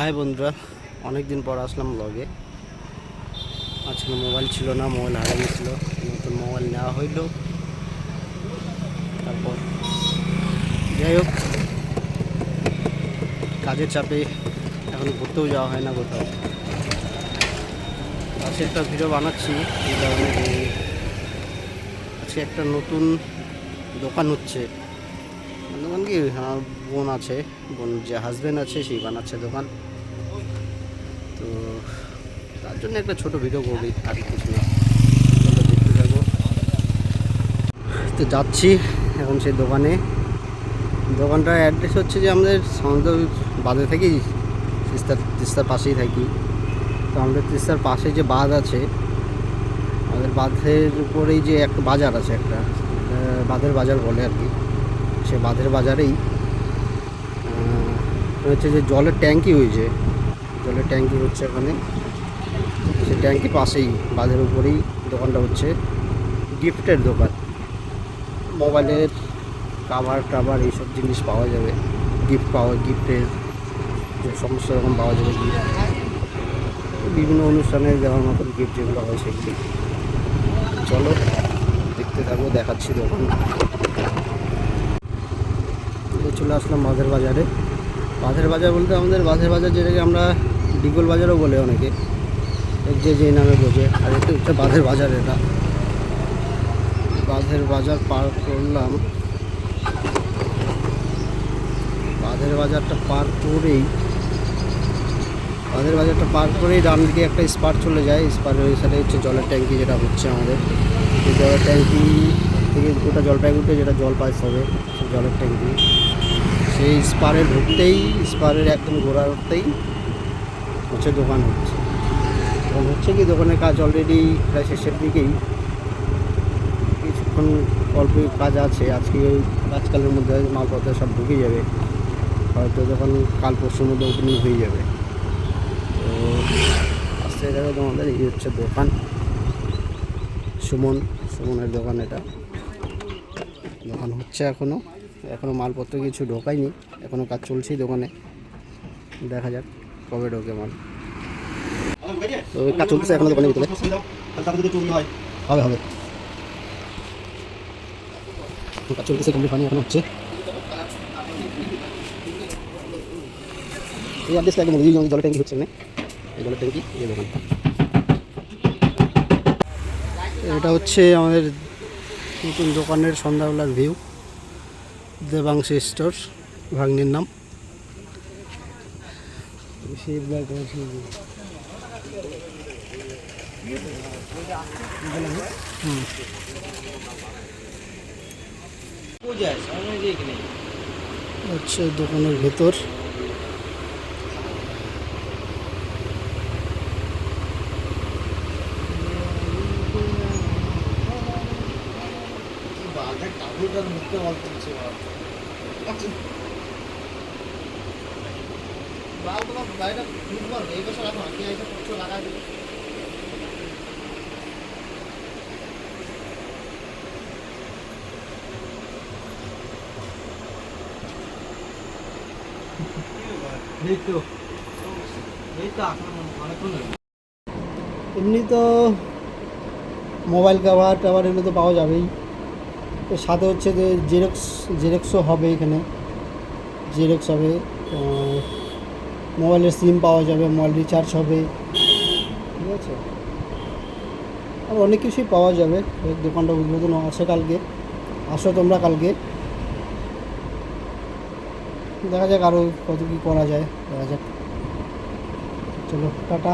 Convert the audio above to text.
High বন্ধুরা, অনেক দিন পর আসলাম ব্লগে। আজকে মোবাইল ছিল না, মোবাইল হারিয়ে গেছিলো। নতুন মোবাইল নেওয়া হইলো। তারপর যাই হোক, কাজের চাপে এখন ঘুরতেও যাওয়া হয় না কোথাও। আজকে একটা ভিডিও বানাচ্ছি এই কারণে যে আজকে একটা নতুন দোকান হচ্ছে। দোকান কি, আমার বোন আছে, বোন যে হাজব্যান্ড আছে সেই বানাচ্ছে দোকান। তো তার জন্য একটা ছোট ভিডিও করবি, আর কিছু না। দেখতে থাকবো। তো যাচ্ছি এখন সেই দোকানে। দোকানটার অ্যাড্রেস হচ্ছে যে আমাদের সাধারণত বাঁধে থেকেই তিস্তার পাশেই থাকি। তো আমাদের তিস্তার পাশে যে বাঁধ আছে, আমাদের বাঁধের উপরেই যে একটা বাজার আছে, একটা বাঁধের বাজার বলে আর কি। সে বাঁধের বাজারেই হচ্ছে যে জলের ট্যাঙ্কি হয়েছে, জলের ট্যাঙ্কি হচ্ছে এখানে। সে ট্যাঙ্কি পাশেই বাঁধের উপরেই দোকানটা হচ্ছে। গিফটের দোকান, মোবাইলের কাভার টাভার এইসব জিনিস পাওয়া যাবে। গিফটের যে সমস্ত রকম পাওয়া যাবে। গিফট বিভিন্ন অনুষ্ঠানে দেওয়ার মতন গিফট যেগুলো হয় সেগুলি। চলো দেখতে থাকবো, দেখাচ্ছি দোকান। চলে আসলাম বাঁধের বাজারে। বাঁধের বাজার বলতে আমাদের বাঁধের বাজার, যেটাকে আমরা ডিগল বাজারও বলে অনেকে, যে নামে বোঝে। আর এটা হচ্ছে বাঁধের বাজার। এটা বাঁধের বাজার পার করলাম। বাঁধের বাজারটা পার করেই ডান দিকে একটা স্পার চলে যায়। স্পারের ওই সাইডে হচ্ছে জলের ট্যাঙ্কি, যেটা হচ্ছে আমাদের। সেই জলের ট্যাঙ্কি থেকে গোটা জলপাইগুড়িতে যেটা জল পাস হবে, সেই জলের ট্যাঙ্কি সেই স্পারে ঢুকতেই, স্পারের একদম গোড়ার উঠতেই হচ্ছে দোকান হচ্ছে। দোকান হচ্ছে কি, দোকানের কাজ অলরেডি প্রায় শেষের দিকেই। কিছুক্ষণ অল্প কাজ আছে। আজকে আজকালের মধ্যে মালপত্র সব ঢুকে যাবে, হয়তো দোকান কাল পরশুর মধ্যে ওপেনিং হয়ে যাবে। তো আস্তে দেখো তোমাদের, এই হচ্ছে দোকান, সুমনের দোকান। এটা দোকান হচ্ছে এখনও মালপত্র কিছু ঢোকায়নি, এখনও কাজ চলছেই দোকানে। দেখা যাক কবে ঢোকে মাল। তো কাজ চলছে এখনো দোকানের ভিতরে, হবে কাজ চলতেছে, কমপ্লিট হয়নি, এখন হচ্ছে। এই অ্যাড্রেসটা একদম জলের ট্যাঙ্কি হচ্ছে না, এই জলের ট্যাঙ্কি, এই দোকান। এটা হচ্ছে আমাদের নতুন দোকানের সন্ধ্যাবেলার ভিউ। দেবাংশী স্টোর, ভাগ্নির নাম। হচ্ছে দোকানের ভেতর। এমনি তো মোবাইল কাভার টাভার এগুলো তো পাওয়া যাবেই। তো সাথে হচ্ছে যে জেরক্সও হবে এখানে, জেরক্স হবে। মোবাইলের সিম পাওয়া যাবে, মোবাইল রিচার্জ হবে, ঠিক আছে। আর অনেক কিছুই পাওয়া যাবে। দোকানটা উদ্বোধন আছে কালকে, আসো তোমরা কালকে। দেখা যাক আরও কত কী করা যায়, দেখা যাক। চলো টাটা।